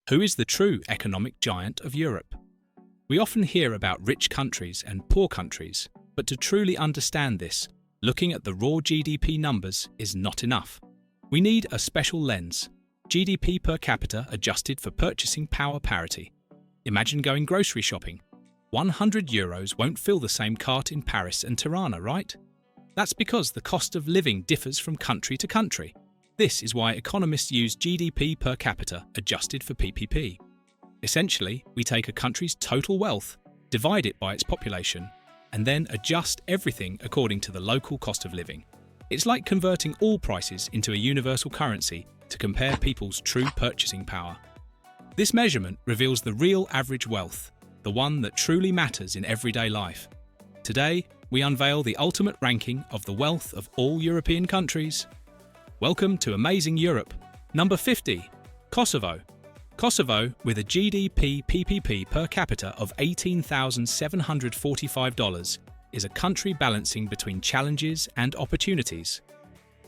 Who is the true economic giant of Europe? We often hear about rich countries and poor countries, but to truly understand this, looking at the raw GDP numbers is not enough. We need a special lens, GDP per capita adjusted for purchasing power parity. Imagine going grocery shopping. €100 won't fill the same cart in Paris and Tirana, right? That's because the cost of living differs from country to country. This is why economists use GDP per capita adjusted for PPP. Essentially, we take a country's total wealth, divide it by its population, and then adjust everything according to the local cost of living. It's like converting all prices into a universal currency to compare people's true purchasing power. This measurement reveals the real average wealth, the one that truly matters in everyday life. Today, we unveil the ultimate ranking of the wealth of all European countries. Welcome to Amazing Europe. Number 50. Kosovo. Kosovo, with a GDP PPP per capita of $18,745, is a country balancing between challenges and opportunities.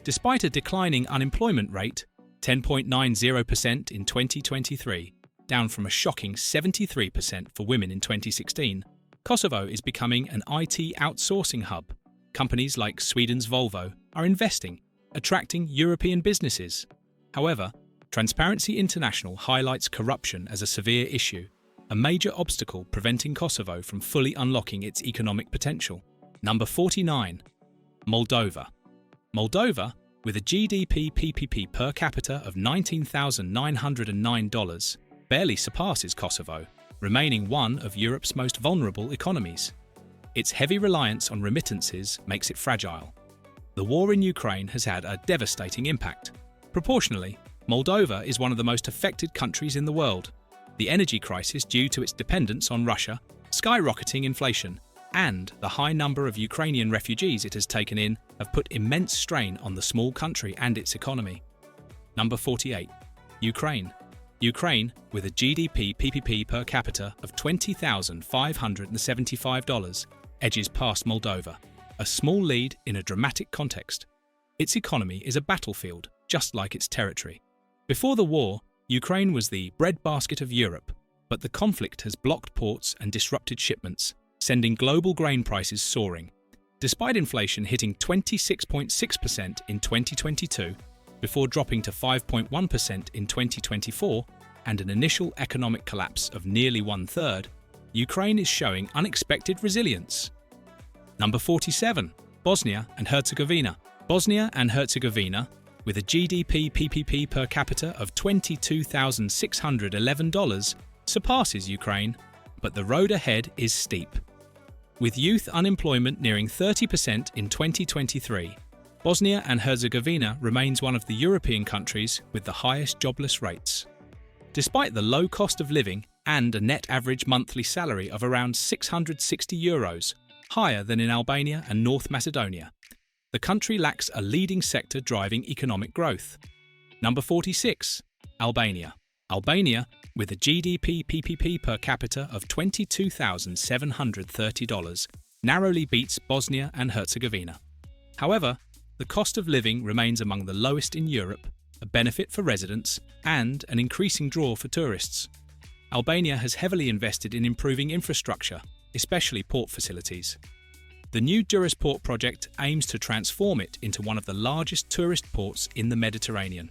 Despite a declining unemployment rate, 10.90% in 2023, down from a shocking 73% for women in 2016, Kosovo is becoming an IT outsourcing hub. Companies like Sweden's Volvo are investing, attracting European businesses. However, Transparency International highlights corruption as a severe issue, a major obstacle preventing Kosovo from fully unlocking its economic potential. Number 49. Moldova. Moldova, with a GDP PPP per capita of $19,909, barely surpasses Kosovo, remaining one of Europe's most vulnerable economies. Its heavy reliance on remittances makes it fragile. The war in Ukraine has had a devastating impact. Proportionally, Moldova is one of the most affected countries in the world. The energy crisis due to its dependence on Russia, skyrocketing inflation, and the high number of Ukrainian refugees it has taken in have put immense strain on the small country and its economy. Number 48. Ukraine. Ukraine, with a GDP PPP per capita of $20,575, edges past Moldova, a small lead in a dramatic context. Its economy is a battlefield, just like its territory. Before the war, Ukraine was the breadbasket of Europe, but the conflict has blocked ports and disrupted shipments, sending global grain prices soaring. Despite inflation hitting 26.6% in 2022, before dropping to 5.1% in 2024, and an initial economic collapse of nearly one-third, Ukraine is showing unexpected resilience. Number 47. Bosnia and Herzegovina. Bosnia and Herzegovina, with a GDP PPP per capita of $22,611, surpasses Ukraine, but the road ahead is steep. With youth unemployment nearing 30% in 2023, Bosnia and Herzegovina remains one of the European countries with the highest jobless rates. Despite the low cost of living and a net average monthly salary of around €660, higher than in Albania and North Macedonia, the country lacks a leading sector driving economic growth. Number 46. Albania. Albania, with a GDP PPP per capita of $22,730, narrowly beats Bosnia and Herzegovina. However, the cost of living remains among the lowest in Europe, a benefit for residents and an increasing draw for tourists. Albania has heavily invested in improving infrastructure, especially port facilities. The new Durasport project aims to transform it into one of the largest tourist ports in the Mediterranean.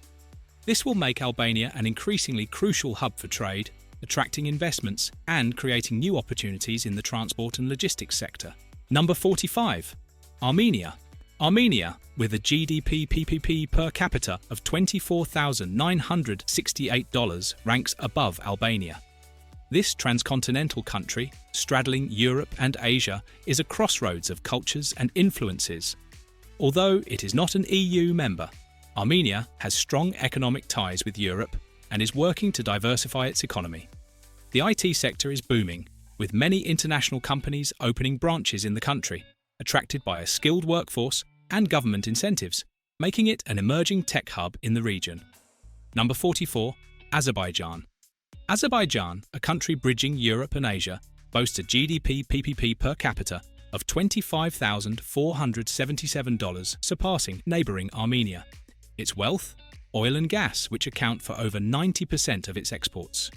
This will make Albania an increasingly crucial hub for trade, attracting investments and creating new opportunities in the transport and logistics sector. Number 45. Armenia. Armenia, with a GDP PPP per capita of $24,968, ranks above Albania. This transcontinental country, straddling Europe and Asia, is a crossroads of cultures and influences. Although it is not an EU member, Armenia has strong economic ties with Europe and is working to diversify its economy. The IT sector is booming, with many international companies opening branches in the country, attracted by a skilled workforce and government incentives, making it an emerging tech hub in the region. Number 44. Azerbaijan. Azerbaijan, a country bridging Europe and Asia, boasts a GDP PPP per capita of $25,477, surpassing neighbouring Armenia. Its wealth, oil and gas, which account for over 90% of its exports.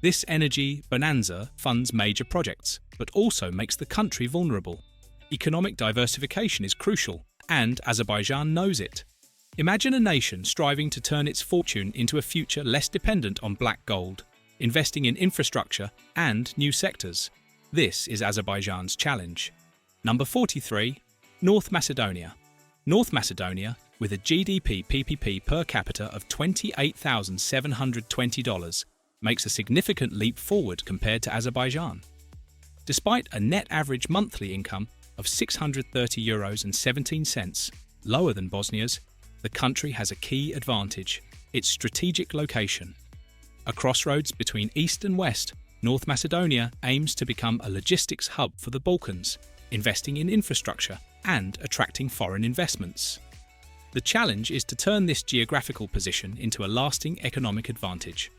This energy bonanza funds major projects, but also makes the country vulnerable. Economic diversification is crucial, and Azerbaijan knows it. Imagine a nation striving to turn its fortune into a future less dependent on black gold, investing in infrastructure and new sectors. This is Azerbaijan's challenge. Number 43. North Macedonia. North Macedonia, with a GDP PPP per capita of $28,720, makes a significant leap forward compared to Azerbaijan. Despite a net average monthly income of €630.17, lower than Bosnia's, the country has a key advantage: its strategic location. A crossroads between East and West, North Macedonia aims to become a logistics hub for the Balkans, investing in infrastructure and attracting foreign investments. The challenge is to turn this geographical position into a lasting economic advantage.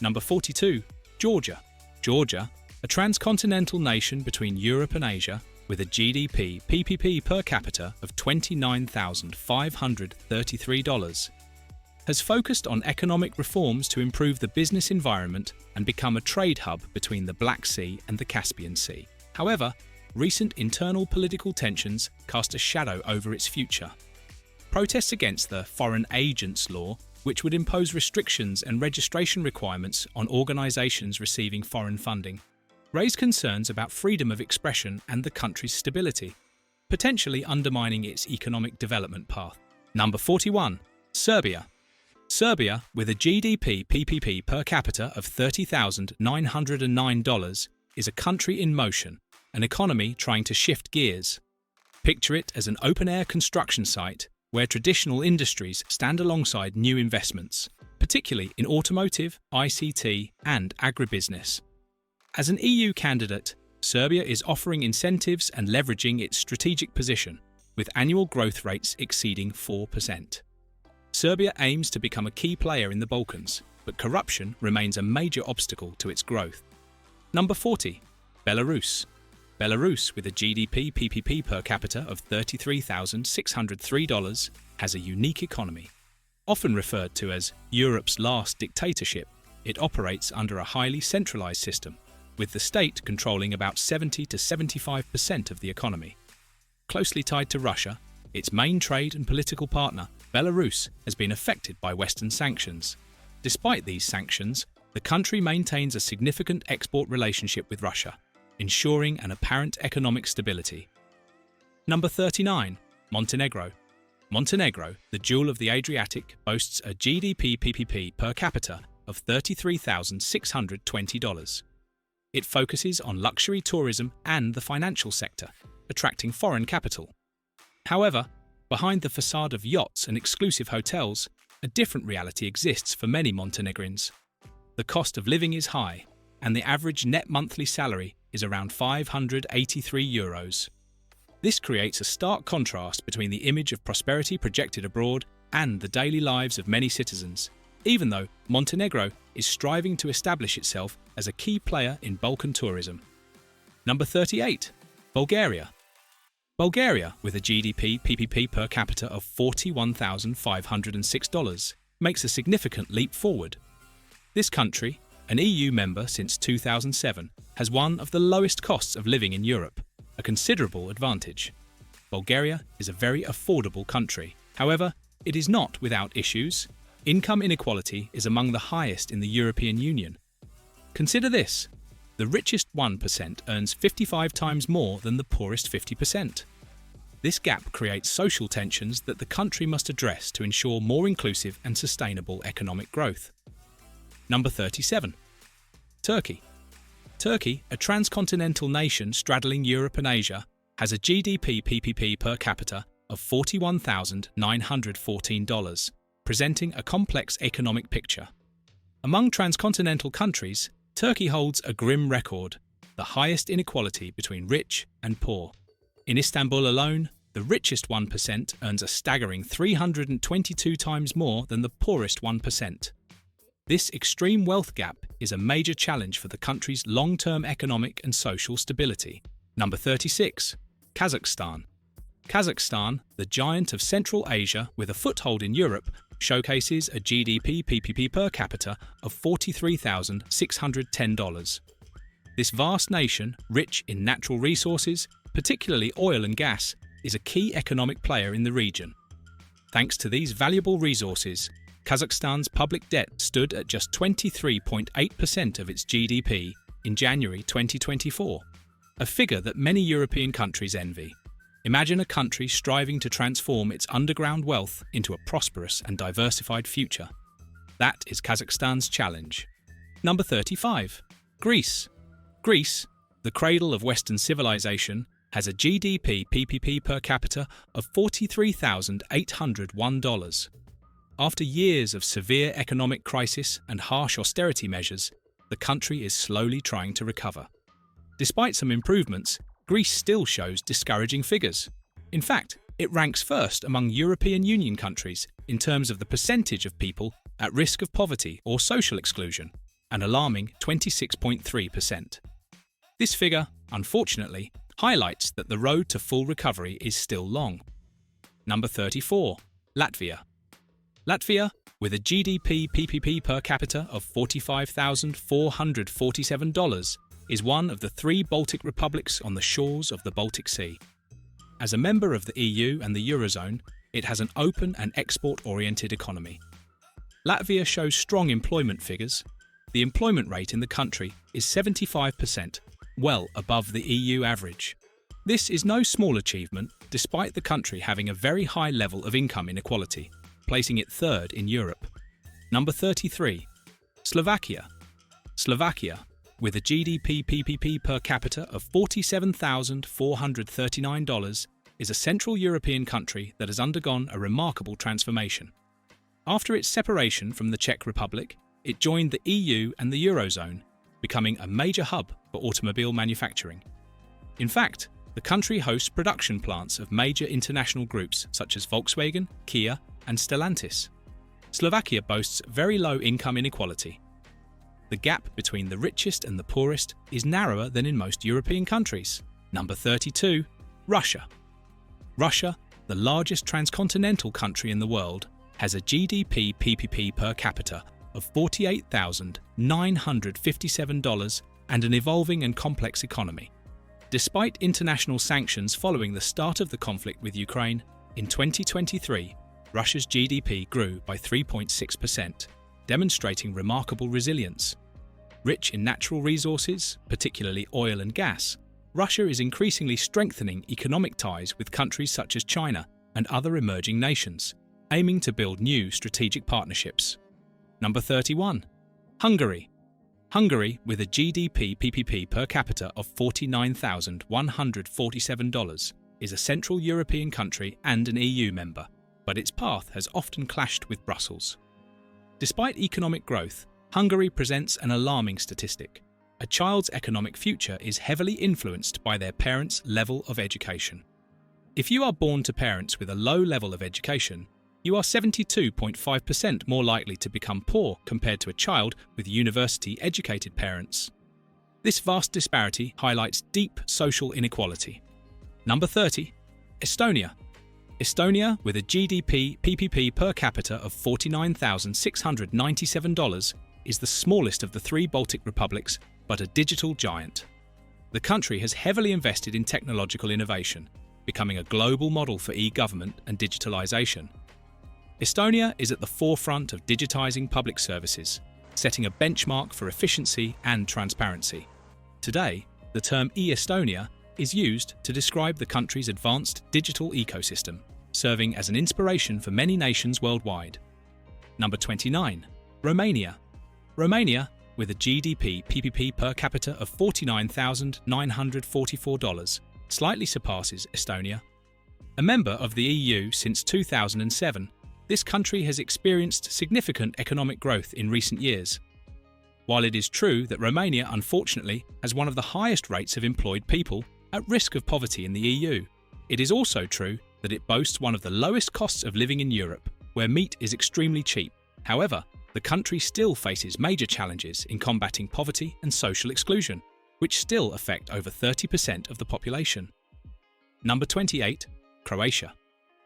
Number 42. Georgia. Georgia, a transcontinental nation between Europe and Asia, with a GDP PPP per capita of $29,533, has focused on economic reforms to improve the business environment and become a trade hub between the Black Sea and the Caspian Sea. However, recent internal political tensions cast a shadow over its future. Protests against the Foreign Agents Law, which would impose restrictions and registration requirements on organisations receiving foreign funding, raise concerns about freedom of expression and the country's stability, potentially undermining its economic development path. Number 41. Serbia. Serbia, with a GDP PPP per capita of $30,909, is a country in motion, an economy trying to shift gears. Picture it as an open-air construction site where traditional industries stand alongside new investments, particularly in automotive, ICT, and agribusiness. As an EU candidate, Serbia is offering incentives and leveraging its strategic position, with annual growth rates exceeding 4%. Serbia aims to become a key player in the Balkans, but corruption remains a major obstacle to its growth. Number 40. Belarus. Belarus, with a GDP PPP per capita of $33,603, has a unique economy. Often referred to as Europe's last dictatorship, it operates under a highly centralized system, with the state controlling about 70 to 75% of the economy. Closely tied to Russia, its main trade and political partner, Belarus has been affected by Western sanctions. Despite these sanctions, the country maintains a significant export relationship with Russia, ensuring an apparent economic stability. Number 39. Montenegro. Montenegro, the jewel of the Adriatic, boasts a GDP PPP per capita of $33,620. It focuses on luxury tourism and the financial sector, attracting foreign capital. However, behind the facade of yachts and exclusive hotels, a different reality exists for many Montenegrins. The cost of living is high, and the average net monthly salary is around €583. This creates a stark contrast between the image of prosperity projected abroad and the daily lives of many citizens, even though Montenegro is striving to establish itself as a key player in Balkan tourism. Number 38. Bulgaria. Bulgaria, with a GDP PPP per capita of $41,506, makes a significant leap forward. This country, an EU member since 2007, has one of the lowest costs of living in Europe, a considerable advantage. Bulgaria is a very affordable country. However, it is not without issues. Income inequality is among the highest in the European Union. Consider this: the richest 1% earns 55 times more than the poorest 50%. This gap creates social tensions that the country must address to ensure more inclusive and sustainable economic growth. Number 37. Turkey. Turkey, a transcontinental nation straddling Europe and Asia, has a GDP PPP per capita of $41,914, presenting a complex economic picture. Among transcontinental countries, Turkey holds a grim record, the highest inequality between rich and poor. In Istanbul alone, the richest 1% earns a staggering 322 times more than the poorest 1%. This extreme wealth gap is a major challenge for the country's long-term economic and social stability. Number 36. Kazakhstan. Kazakhstan, the giant of Central Asia with a foothold in Europe, showcases a GDP PPP per capita of $43,610. This vast nation, rich in natural resources, particularly oil and gas, is a key economic player in the region. Thanks to these valuable resources, Kazakhstan's public debt stood at just 23.8% of its GDP in January 2024, a figure that many European countries envy. Imagine a country striving to transform its underground wealth into a prosperous and diversified future. That is Kazakhstan's challenge. Number 35. Greece. Greece, the cradle of Western civilization, has a GDP PPP per capita of $43,801. After years of severe economic crisis and harsh austerity measures, the country is slowly trying to recover. Despite some improvements, Greece still shows discouraging figures. In fact, it ranks first among European Union countries in terms of the percentage of people at risk of poverty or social exclusion, an alarming 26.3%. This figure, unfortunately, highlights that the road to full recovery is still long. Number 34. Latvia. Latvia, with a GDP PPP per capita of $45,447, is one of the 3 Baltic republics on the shores of the Baltic Sea. As a member of the EU and the Eurozone, it has an open and export-oriented economy. Latvia shows strong employment figures. The employment rate in the country is 75%, well above the EU average. This is no small achievement, despite the country having a very high level of income inequality, placing it third in Europe. Number 33. Slovakia. Slovakia, with a GDP PPP per capita of $47,439, is a Central European country that has undergone a remarkable transformation. After its separation from the Czech Republic, it joined the EU and the Eurozone, becoming a major hub for automobile manufacturing. In fact, the country hosts production plants of major international groups such as Volkswagen, Kia, and Stellantis. Slovakia boasts very low income inequality. The gap between the richest and the poorest is narrower than in most European countries. Number 32. Russia. Russia, the largest transcontinental country in the world, has a GDP PPP per capita of $48,957 and an evolving and complex economy. Despite international sanctions following the start of the conflict with Ukraine, in 2023, Russia's GDP grew by 3.6%, demonstrating remarkable resilience. Rich in natural resources, particularly oil and gas, Russia is increasingly strengthening economic ties with countries such as China and other emerging nations, aiming to build new strategic partnerships. Number 31. Hungary. Hungary, with a GDP PPP per capita of $49,147, is a Central European country and an EU member, but its path has often clashed with Brussels. Despite economic growth, Hungary presents an alarming statistic. A child's economic future is heavily influenced by their parents' level of education. If you are born to parents with a low level of education, you are 72.5% more likely to become poor compared to a child with university-educated parents. This vast disparity highlights deep social inequality. Number 30. Estonia. Estonia, with a GDP PPP per capita of $49,697, is the smallest of the 3 Baltic republics, but a digital giant. The country has heavily invested in technological innovation, becoming a global model for e-government and digitalization. Estonia is at the forefront of digitizing public services, setting a benchmark for efficiency and transparency. Today, the term e-Estonia is used to describe the country's advanced digital ecosystem, serving as an inspiration for many nations worldwide. Number 29. Romania. Romania, with a GDP PPP per capita of $49,944, slightly surpasses Estonia. A member of the EU since 2007, this country has experienced significant economic growth in recent years. While it is true that Romania, unfortunately, has one of the highest rates of employed people at risk of poverty in the EU, it is also true that it boasts one of the lowest costs of living in Europe, where meat is extremely cheap. However, the country still faces major challenges in combating poverty and social exclusion, which still affect over 30% of the population. Number 28. Croatia.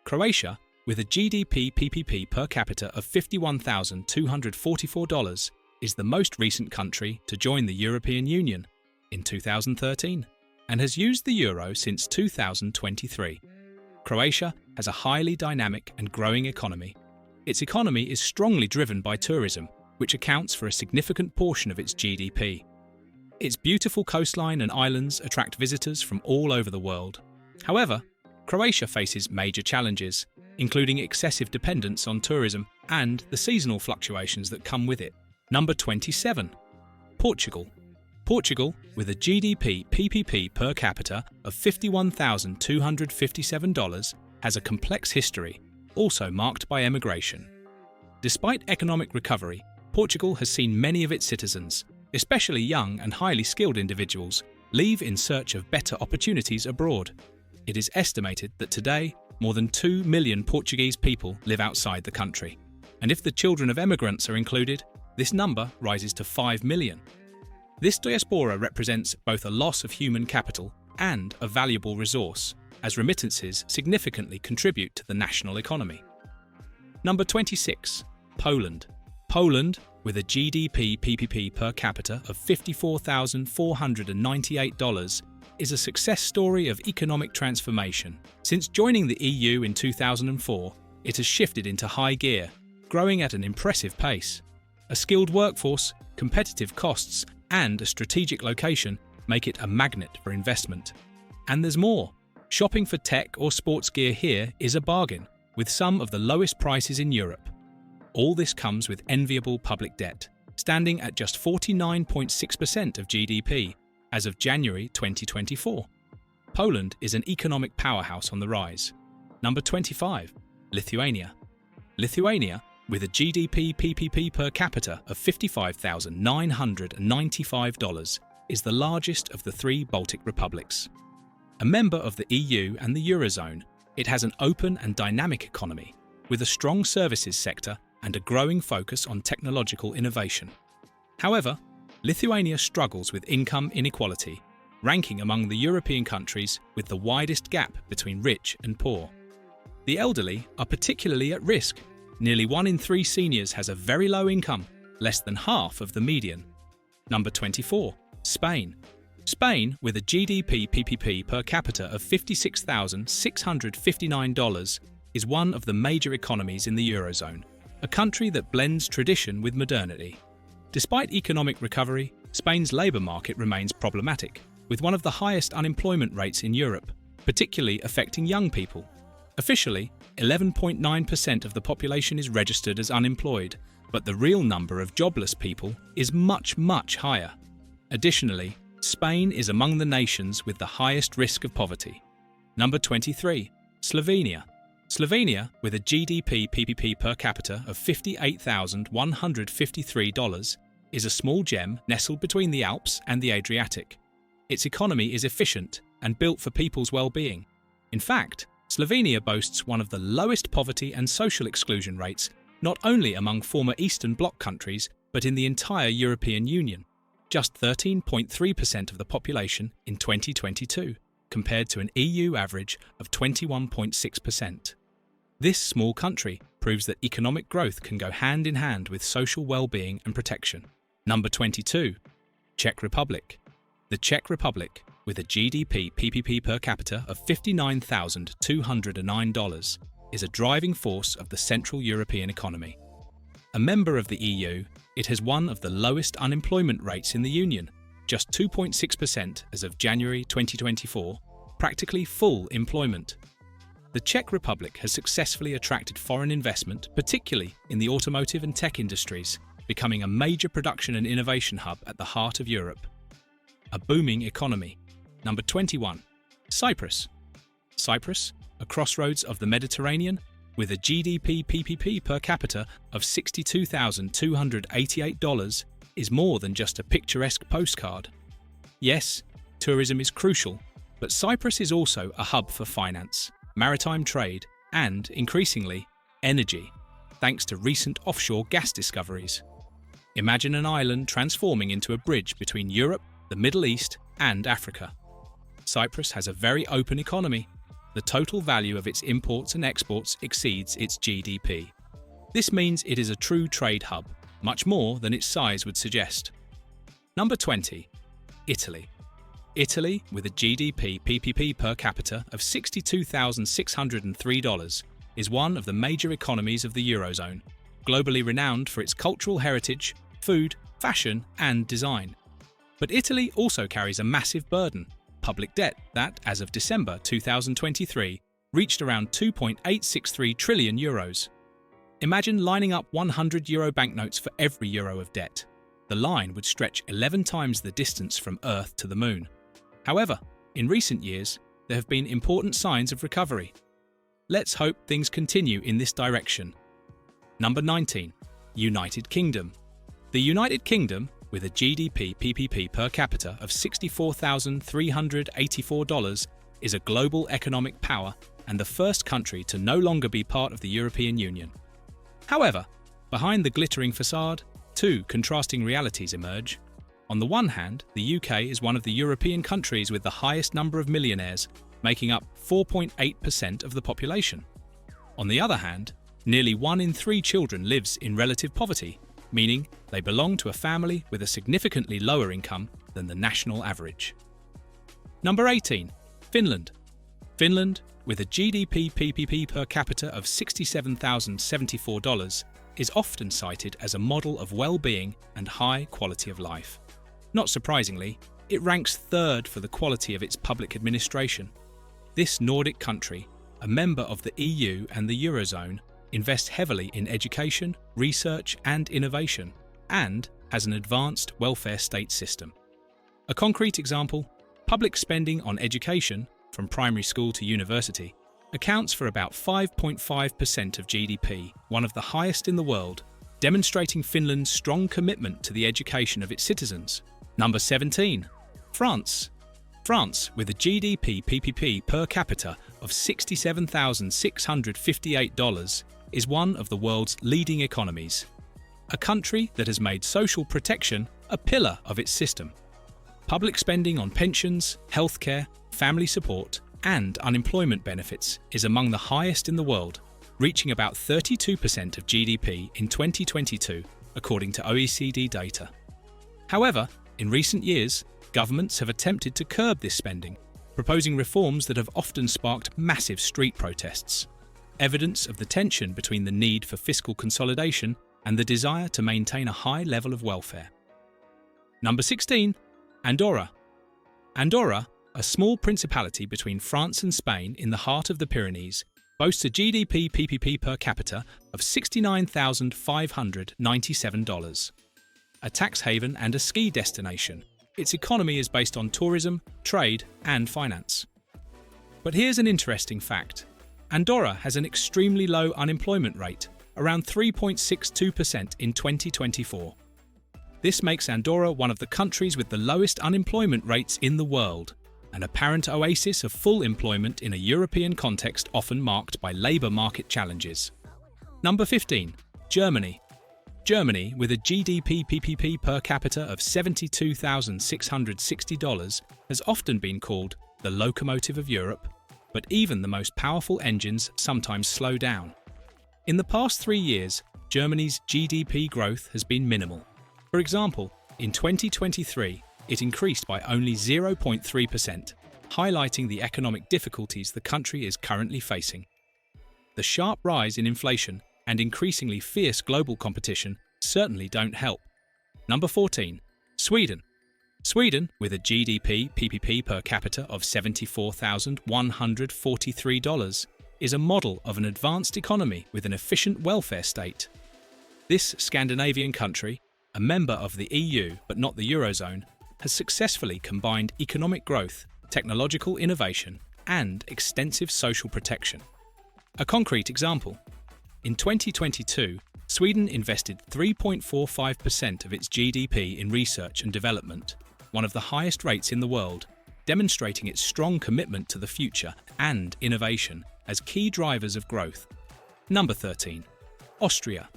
Croatia, with a GDP PPP per capita of $51,244, is the most recent country to join the European Union in 2013 and has used the euro since 2023. Croatia has a highly dynamic and growing economy. Its economy is strongly driven by tourism, which accounts for a significant portion of its GDP. Its beautiful coastline and islands attract visitors from all over the world. However, Croatia faces major challenges, including excessive dependence on tourism and the seasonal fluctuations that come with it. Number 27. Portugal. Portugal, with a GDP PPP per capita of $51,257, has a complex history, also marked by emigration. Despite economic recovery, Portugal has seen many of its citizens, especially young and highly skilled individuals, leave in search of better opportunities abroad. It is estimated that today, more than 2 million Portuguese people live outside the country. And if the children of emigrants are included, this number rises to 5 million. This diaspora represents both a loss of human capital and a valuable resource, as remittances significantly contribute to the national economy. Number 26. Poland. Poland, with a GDP PPP per capita of $54,498, is a success story of economic transformation. Since joining the EU in 2004, it has shifted into high gear, growing at an impressive pace. A skilled workforce, competitive costs, and a strategic location make it a magnet for investment. And there's more. Shopping for tech or sports gear here is a bargain, with some of the lowest prices in Europe. All this comes with enviable public debt, standing at just 49.6% of GDP as of January 2024. Poland is an economic powerhouse on the rise. Number 25. Lithuania. Lithuania, with a GDP PPP per capita of $55,995, is the largest of the three Baltic republics. A member of the EU and the Eurozone, it has an open and dynamic economy, with a strong services sector and a growing focus on technological innovation. However, Lithuania struggles with income inequality, ranking among the European countries with the widest gap between rich and poor. The elderly are particularly at risk. Nearly 1 in 3 seniors has a very low income, less than half of the median. Number 24. Spain. Spain, with a GDP PPP per capita of $56,659, is one of the major economies in the Eurozone, a country that blends tradition with modernity. Despite economic recovery, Spain's labour market remains problematic, with one of the highest unemployment rates in Europe, particularly affecting young people. Officially, 11.9% of the population is registered as unemployed, but the real number of jobless people is much, much higher. Additionally, Spain is among the nations with the highest risk of poverty. Number 23. Slovenia. Slovenia, with a GDP PPP per capita of $58,153, is a small gem nestled between the Alps and the Adriatic. Its economy is efficient and built for people's well-being. In fact, Slovenia boasts one of the lowest poverty and social exclusion rates, not only among former Eastern Bloc countries, but in the entire European Union. Just 13.3% of the population in 2022, compared to an EU average of 21.6%. This small country proves that economic growth can go hand in hand with social well-being and protection. Number 22. Czech Republic. The Czech Republic, with a GDP PPP per capita of $59,209, is a driving force of the Central European economy. A member of the EU, it has one of the lowest unemployment rates in the Union, just 2.6% as of January 2024, practically full employment. The Czech Republic has successfully attracted foreign investment, particularly in the automotive and tech industries, becoming a major production and innovation hub at the heart of Europe. A booming economy. Number 21. Cyprus. Cyprus, a crossroads of the Mediterranean, with a GDP PPP per capita of $62,288, is more than just a picturesque postcard. Yes, tourism is crucial, but Cyprus is also a hub for finance, maritime trade, and, increasingly, energy, thanks to recent offshore gas discoveries. Imagine an island transforming into a bridge between Europe, the Middle East, and Africa. Cyprus has a very open economy, the total value of its imports and exports exceeds its GDP. This means it is a true trade hub, much more than its size would suggest. Number 20. Italy. Italy, with a GDP PPP per capita of $62,603, is one of the major economies of the Eurozone, globally renowned for its cultural heritage, food, fashion, and design. But Italy also carries a massive burden: public debt that, as of December 2023, reached around €2.863 trillion. Imagine lining up €100 banknotes for every euro of debt. The line would stretch 11 times the distance from Earth to the Moon. However, in recent years, there have been important signs of recovery. Let's hope things continue in this direction. Number 19. United Kingdom. The United Kingdom, with a GDP PPP per capita of $64,384, is a global economic power and the first country to no longer be part of the European Union. However, behind the glittering facade, two contrasting realities emerge. On the one hand, the UK is one of the European countries with the highest number of millionaires, making up 4.8% of the population. On the other hand, nearly 1 in 3 children lives in relative poverty, meaning they belong to a family with a significantly lower income than the national average. Number 18. Finland. Finland, with a GDP PPP per capita of $67,074, is often cited as a model of well-being and high quality of life. Not surprisingly, it ranks third for the quality of its public administration. This Nordic country, a member of the EU and the Eurozone, invests heavily in education, research and innovation, and has an advanced welfare state system. A concrete example: public spending on education, from primary school to university, accounts for about 5.5% of GDP, one of the highest in the world, demonstrating Finland's strong commitment to the education of its citizens. Number 17. France. France, with a GDP PPP per capita of $67,658, is one of the world's leading economies. A country that has made social protection a pillar of its system. Public spending on pensions, healthcare, family support, and unemployment benefits is among the highest in the world, reaching about 32% of GDP in 2022, according to OECD data. However, in recent years, governments have attempted to curb this spending, proposing reforms that have often sparked massive street protests, evidence of the tension between the need for fiscal consolidation and the desire to maintain a high level of welfare. Number 16. Andorra. Andorra, a small principality between France and Spain in the heart of the Pyrenees, boasts a GDP PPP per capita of $69,597. A tax haven and a ski destination, its economy is based on tourism, trade, and finance. But here's an interesting fact. Andorra has an extremely low unemployment rate, around 3.62% in 2024. This makes Andorra one of the countries with the lowest unemployment rates in the world, an apparent oasis of full employment in a European context often marked by labour market challenges. Number 15. Germany. Germany, with a GDP PPP per capita of $72,660, has often been called the locomotive of Europe, but even the most powerful engines sometimes slow down. In the past 3 years, Germany's GDP growth has been minimal. For example, in 2023, it increased by only 0.3%, highlighting the economic difficulties the country is currently facing. The sharp rise in inflation and increasingly fierce global competition certainly don't help. Number 14. Sweden. Sweden, with a GDP PPP per capita of $74,143, is a model of an advanced economy with an efficient welfare state. This Scandinavian country, a member of the EU but not the Eurozone, has successfully combined economic growth, technological innovation, and extensive social protection. A concrete example: in 2022, Sweden invested 3.45% of its GDP in research and development, one of the highest rates in the world, demonstrating its strong commitment to the future and innovation as key drivers of growth. Number 13. Austria.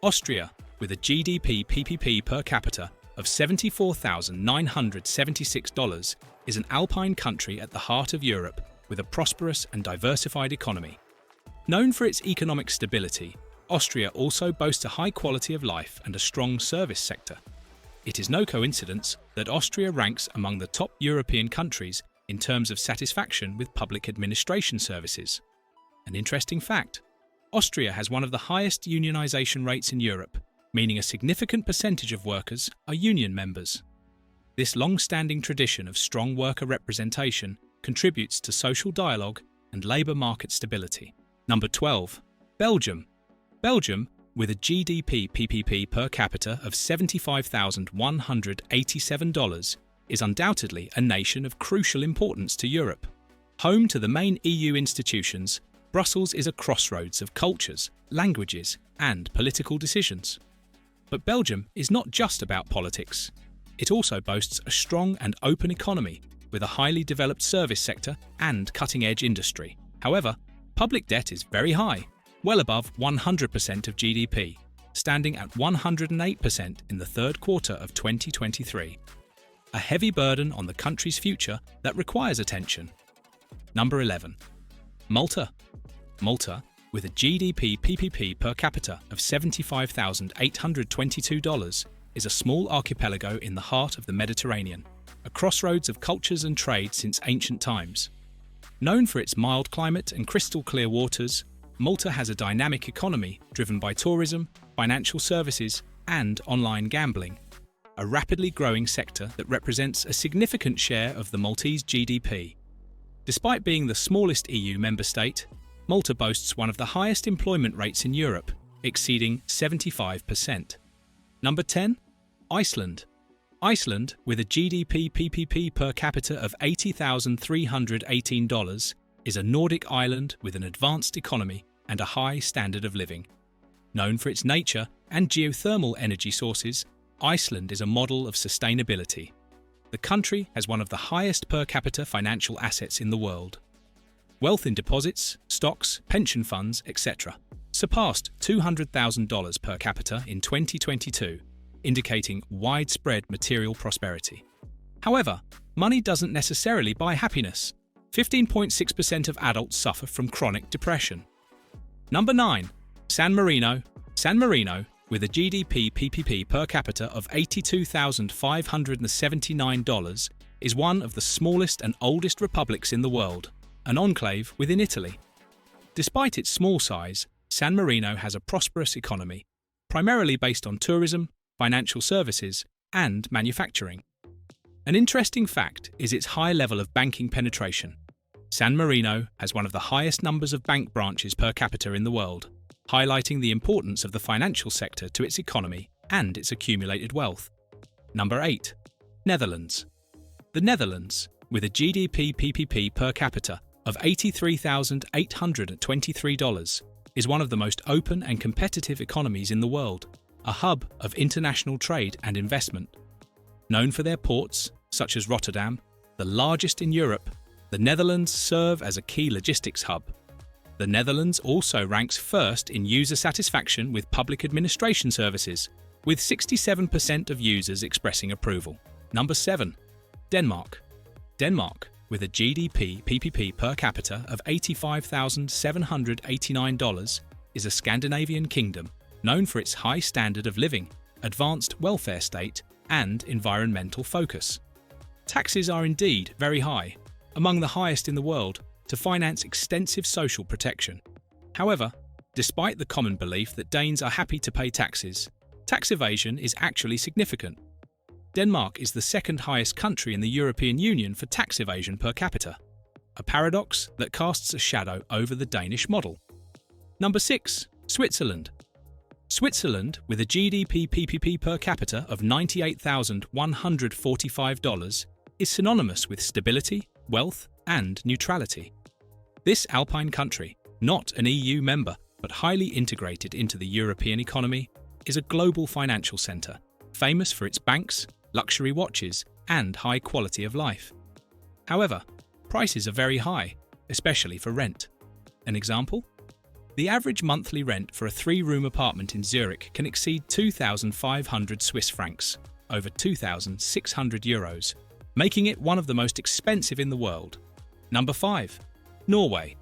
Austria, with a GDP PPP per capita of $74,976, is an alpine country at the heart of Europe, with a prosperous and diversified economy. Known for its economic stability, Austria also boasts a high quality of life and a strong service sector. It is no coincidence that Austria ranks among the top European countries in terms of satisfaction with public administration services. An interesting fact: Austria has one of the highest unionization rates in Europe, meaning a significant percentage of workers are union members. This long-standing tradition of strong worker representation contributes to social dialogue and labour market stability. Number 12. Belgium. Belgium, with a GDP PPP per capita of $75,187, is undoubtedly a nation of crucial importance to Europe. Home to the main EU institutions, Brussels is a crossroads of cultures, languages, and political decisions. But Belgium is not just about politics. It also boasts a strong and open economy with a highly developed service sector and cutting-edge industry. However, public debt is very high, well above 100% of GDP, standing at 108% in the third quarter of 2023. A heavy burden on the country's future that requires attention. Number 11. Malta. Malta, with a GDP PPP per capita of $75,822, is a small archipelago in the heart of the Mediterranean, a crossroads of cultures and trade since ancient times. Known for its mild climate and crystal-clear waters, Malta has a dynamic economy driven by tourism, financial services, and online gambling, a rapidly growing sector that represents a significant share of the Maltese GDP. Despite being the smallest EU member state, Malta boasts one of the highest employment rates in Europe, exceeding 75%. Number 10. Iceland. Iceland, with a GDP PPP per capita of $80,318, is a Nordic island with an advanced economy and a high standard of living. Known for its nature and geothermal energy sources, Iceland is a model of sustainability. The country has one of the highest per capita financial assets in the world. Wealth in deposits, stocks, pension funds, etc. surpassed $200,000 per capita in 2022, indicating widespread material prosperity. However, money doesn't necessarily buy happiness. 15.6% of adults suffer from chronic depression. Number 9. San Marino. San Marino, with a GDP PPP per capita of $82,579, is one of the smallest and oldest republics in the world, an enclave within Italy. Despite its small size, San Marino has a prosperous economy, primarily based on tourism, financial services, and manufacturing. An interesting fact is its high level of banking penetration. San Marino has one of the highest numbers of bank branches per capita in the world, highlighting the importance of the financial sector to its economy and its accumulated wealth. Number 8. Netherlands. The Netherlands, with a GDP PPP per capita of $83,823, is one of the most open and competitive economies in the world, a hub of international trade and investment. Known for their ports, such as Rotterdam, the largest in Europe, the Netherlands serve as a key logistics hub. The Netherlands also ranks first in user satisfaction with public administration services, with 67% of users expressing approval. Number 7. Denmark. Denmark, with a GDP PPP per capita of $85,789, is a Scandinavian kingdom known for its high standard of living, advanced welfare state, and environmental focus. Taxes are indeed very high, among the highest in the world, to finance extensive social protection. However, despite the common belief that Danes are happy to pay taxes, tax evasion is actually significant. Denmark is the second highest country in the European Union for tax evasion per capita, a paradox that casts a shadow over the Danish model. Number 6. Switzerland. Switzerland, with a GDP PPP per capita of $98,145, is synonymous with stability, wealth, and neutrality. This alpine country, not an EU member but highly integrated into the European economy, is a global financial centre, famous for its banks, luxury watches, and high quality of life. However, prices are very high, especially for rent. An example? The average monthly rent for a 3-room apartment in Zurich can exceed 2,500 Swiss francs, over 2,600 euros, making it one of the most expensive in the world. Number 5. Norway.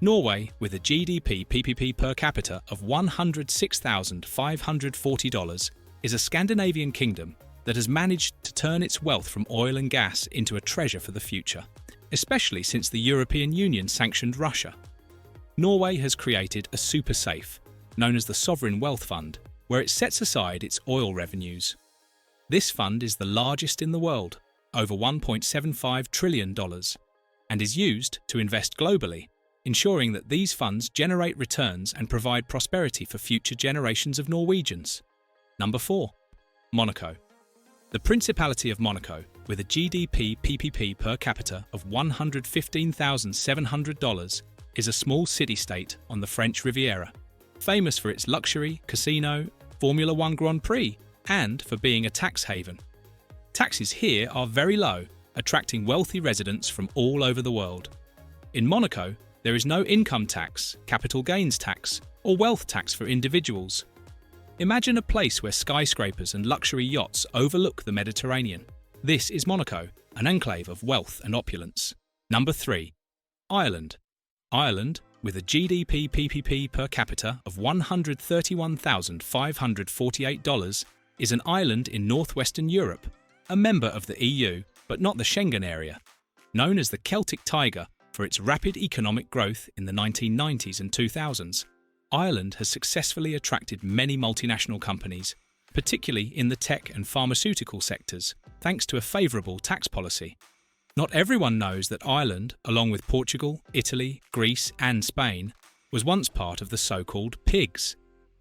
Norway, with a GDP PPP per capita of $106,540, is a Scandinavian kingdom that has managed to turn its wealth from oil and gas into a treasure for the future, especially since the European Union sanctioned Russia. Norway has created a super safe, known as the Sovereign Wealth Fund, where it sets aside its oil revenues. This fund is the largest in the world, over $1.75 trillion, and is used to invest globally, ensuring that these funds generate returns and provide prosperity for future generations of Norwegians. Number 4. Monaco. The Principality of Monaco, with a GDP PPP per capita of $115,700, is a small city-state on the French Riviera, famous for its luxury, casino, Formula One Grand Prix, and for being a tax haven. Taxes here are very low, attracting wealthy residents from all over the world. In Monaco, there is no income tax, capital gains tax, or wealth tax for individuals. Imagine a place where skyscrapers and luxury yachts overlook the Mediterranean. This is Monaco, an enclave of wealth and opulence. Number 3. Ireland. Ireland, with a GDP PPP per capita of $131,548, is an island in northwestern Europe, a member of the EU but not the Schengen area. Known as the Celtic Tiger for its rapid economic growth in the 1990s and 2000s, Ireland has successfully attracted many multinational companies, particularly in the tech and pharmaceutical sectors, thanks to a favourable tax policy. Not everyone knows that Ireland, along with Portugal, Italy, Greece and Spain, was once part of the so-called PIGS,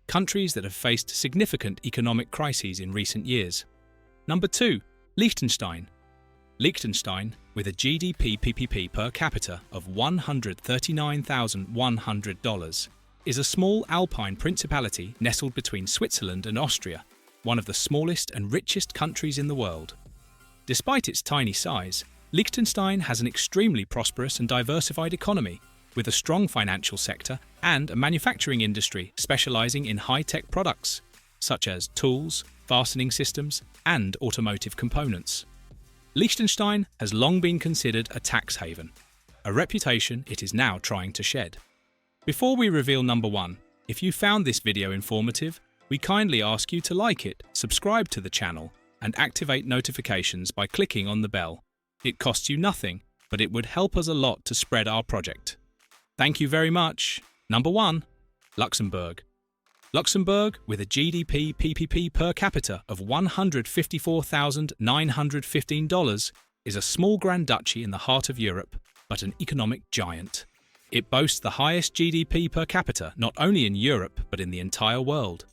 countries that have faced significant economic crises in recent years. Number 2. Liechtenstein. Liechtenstein, with a GDP PPP per capita of $139,100, is a small alpine principality nestled between Switzerland and Austria, one of the smallest and richest countries in the world. Despite its tiny size, Liechtenstein has an extremely prosperous and diversified economy, with a strong financial sector and a manufacturing industry specializing in high-tech products, such as tools, fastening systems, and automotive components. Liechtenstein has long been considered a tax haven, a reputation it is now trying to shed. Before we reveal number 1, if you found this video informative, we kindly ask you to like it, subscribe to the channel, and activate notifications by clicking on the bell. It costs you nothing, but it would help us a lot to spread our project. Thank you very much. Number 1. Luxembourg. Luxembourg, with a GDP PPP per capita of $154,915, is a small grand duchy in the heart of Europe, but an economic giant. It boasts the highest GDP per capita not only in Europe but in the entire world.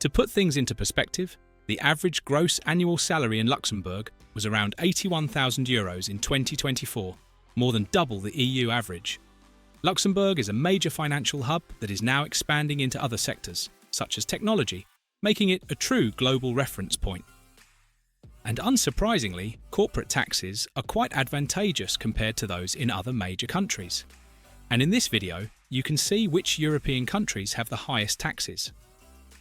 To put things into perspective, the average gross annual salary in Luxembourg was around €81,000 in 2024, more than double the EU average. Luxembourg is a major financial hub that is now expanding into other sectors, such as technology, making it a true global reference point. And unsurprisingly, corporate taxes are quite advantageous compared to those in other major countries. And in this video, you can see which European countries have the highest taxes.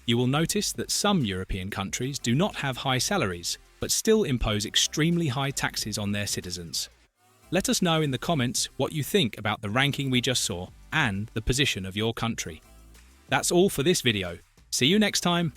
You will notice that some European countries do not have high salaries, but still impose extremely high taxes on their citizens. Let us know in the comments what you think about the ranking we just saw and the position of your country. That's all for this video. See you next time.